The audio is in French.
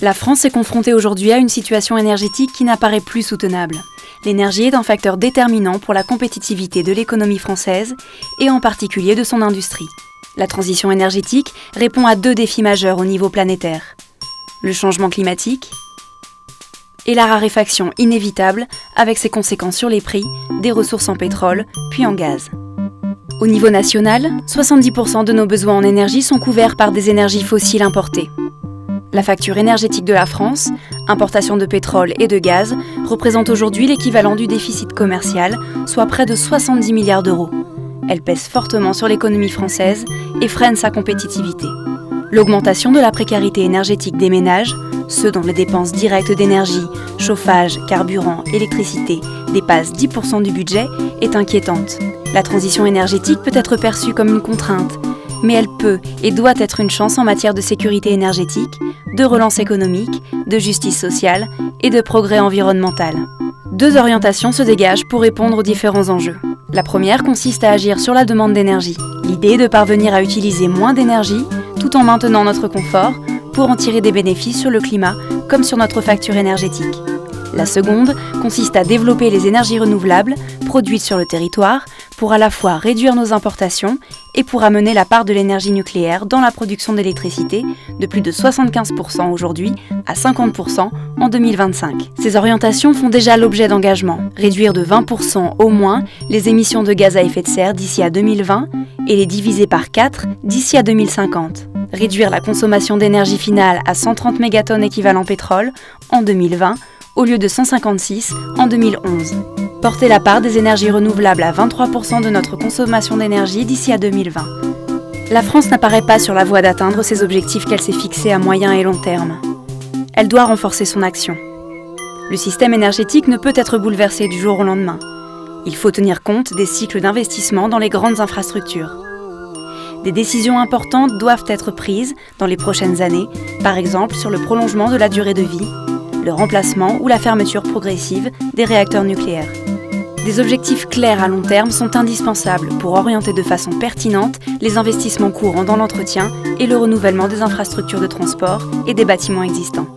La France est confrontée aujourd'hui à une situation énergétique qui n'apparaît plus soutenable. L'énergie est un facteur déterminant pour la compétitivité de l'économie française et en particulier de son industrie. La transition énergétique répond à 2 défis majeurs au niveau planétaire. Le changement climatique et la raréfaction inévitable avec ses conséquences sur les prix des ressources en pétrole puis en gaz. Au niveau national, 70% de nos besoins en énergie sont couverts par des énergies fossiles importées. La facture énergétique de la France, importation de pétrole et de gaz, représente aujourd'hui l'équivalent du déficit commercial, soit près de 70 milliards d'euros. Elle pèse fortement sur l'économie française et freine sa compétitivité. L'augmentation de la précarité énergétique des ménages, ceux dont les dépenses directes d'énergie, chauffage, carburant, électricité dépassent 10% du budget, est inquiétante. La transition énergétique peut être perçue comme une contrainte, mais elle peut et doit être une chance en matière de sécurité énergétique, de relance économique, de justice sociale et de progrès environnemental. 2 orientations se dégagent pour répondre aux différents enjeux. La première consiste à agir sur la demande d'énergie. L'idée est de parvenir à utiliser moins d'énergie tout en maintenant notre confort pour en tirer des bénéfices sur le climat comme sur notre facture énergétique. La seconde consiste à développer les énergies renouvelables produites sur le territoire pour à la fois réduire nos importations et pour amener la part de l'énergie nucléaire dans la production d'électricité de plus de 75% aujourd'hui à 50% en 2025. Ces orientations font déjà l'objet d'engagements. Réduire de 20% au moins les émissions de gaz à effet de serre d'ici à 2020 et les diviser par 4 d'ici à 2050. Réduire la consommation d'énergie finale à 130 mégatonnes équivalent pétrole en 2020 au lieu de 156 en 2011. Porter la part des énergies renouvelables à 23% de notre consommation d'énergie d'ici à 2020. La France n'apparaît pas sur la voie d'atteindre ces objectifs qu'elle s'est fixés à moyen et long terme. Elle doit renforcer son action. Le système énergétique ne peut être bouleversé du jour au lendemain. Il faut tenir compte des cycles d'investissement dans les grandes infrastructures. Des décisions importantes doivent être prises dans les prochaines années, par exemple sur le prolongement de la durée de vie, le remplacement ou la fermeture progressive des réacteurs nucléaires. Des objectifs clairs à long terme sont indispensables pour orienter de façon pertinente les investissements courants dans l'entretien et le renouvellement des infrastructures de transport et des bâtiments existants.